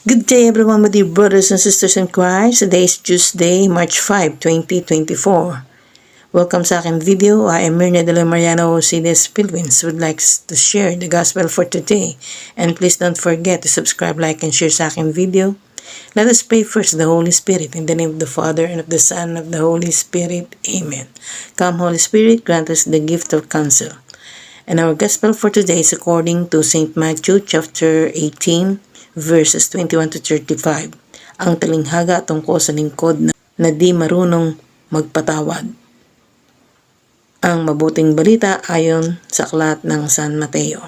Good day everyone, my dear brothers and sisters in Christ. Today is Tuesday, March 5, 2024. Welcome sa aking video. I am Myrna de la Mariano Osides Philippines. Would like to share the gospel for today. And please don't forget to subscribe, like, and share sa aking video. Let us pray first the Holy Spirit. In the name of the Father, and of the Son, and of the Holy Spirit. Amen. Come, Holy Spirit, grant us the gift of counsel. And our gospel for today is according to St. Matthew chapter 18, verses 21 to 35. Ang talinghaga tungkol sa lingkod na di marunong magpatawad. Ang mabuting balita ayon sa aklat ng San Mateo.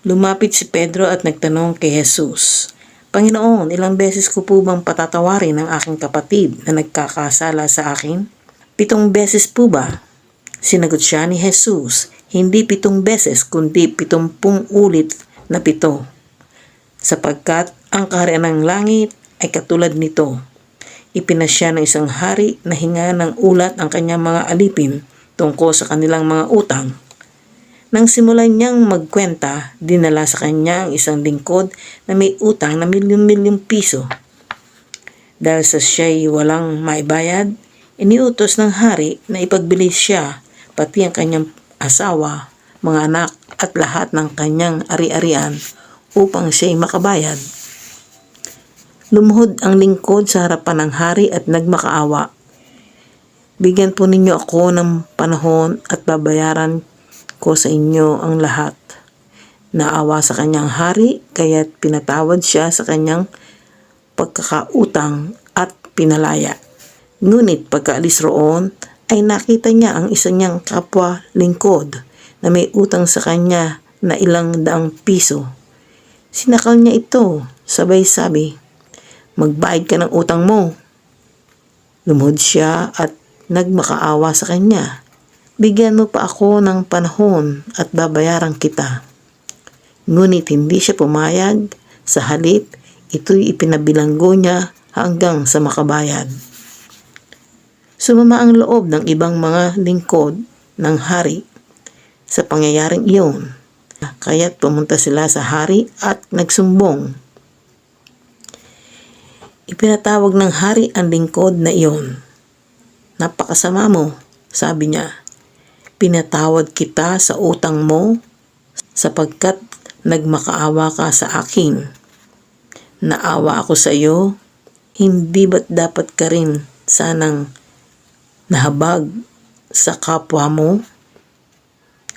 Lumapit si Pedro at nagtanong kay Jesus, Panginoon, ilang beses ko po bang patatawarin ang aking kapatid na nagkakasala sa akin? 7 beses po ba? Sinagot siya ni Jesus, hindi 7 beses kundi 70 ulit na 7. Sapagkat ang kaharian ng langit ay katulad nito. Ipinasya ng isang hari na hinga ng ulat ang kanyang mga alipin tungkol sa kanilang mga utang. Nang simulan niyang magkwenta, dinala sa kanya ang isang lingkod na may utang na milyon-milyong piso. Dahil sa siya'y walang maibayad, iniutos ng hari na ipagbilis siya pati ang kanyang asawa, mga anak at lahat ng kanyang ari-arian upang siya'y makabayad. Lumuhod ang lingkod sa harapan ng hari at nagmakaawa. Bigyan po ninyo ako ng panahon at babayaran ko sa inyo ang lahat. Naawa sa kanyang hari kaya't pinatawad siya sa kanyang pagkakautang at pinalaya. Ngunit pagkaalis roon ay nakita niya ang isa niyang kapwa lingkod na may utang sa kanya na ilang daang piso. Sinakal niya ito, sabay sabi, magbayad ka ng utang mo. Lumuhod siya at nagmakaawa sa kanya. Bigyan mo pa ako ng panahon at babayaran kita. Ngunit hindi siya pumayag, sa halip, ito'y ipinabilanggo niya hanggang sa makabayad. Sumama ang loob ng ibang mga lingkod ng hari sa pangyayaring iyon. Kaya't pumunta sila sa hari at nagsumbong. Ipinatawag ng hari ang lingkod na iyon. Napakasama mo, sabi niya. Pinatawad kita sa utang mo sapagkat nagmakaawa ka sa akin. Naawa ako sa iyo, hindi ba't dapat ka rin sanang nahabag sa kapwa mo?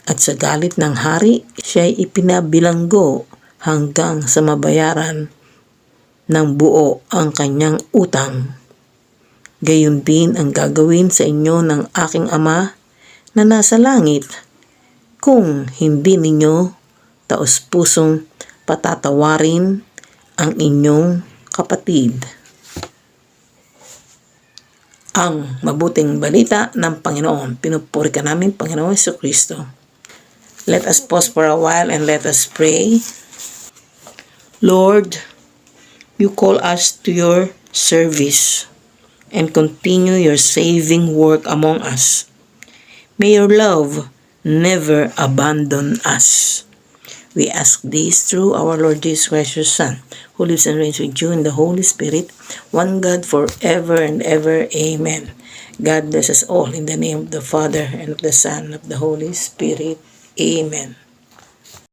At sa galit ng hari, siya'y ipinabilanggo hanggang sa mabayaran ng buo ang kanyang utang. Gayon din ang gagawin sa inyo ng aking Ama na nasa langit kung hindi ninyo taos-pusong patatawarin ang inyong kapatid. Ang mabuting balita ng Panginoon. Pinupuri ka namin, Panginoon Jesucristo. Let us pause for a while and let us pray. Lord, you call us to your service and continue your saving work among us. May your love never abandon us. We ask this through our Lord Jesus Christ, your Son, who lives and reigns with you in the Holy Spirit, one God forever and ever. Amen. God bless us all in the name of the Father, and of the Son, and of the Holy Spirit. Amen.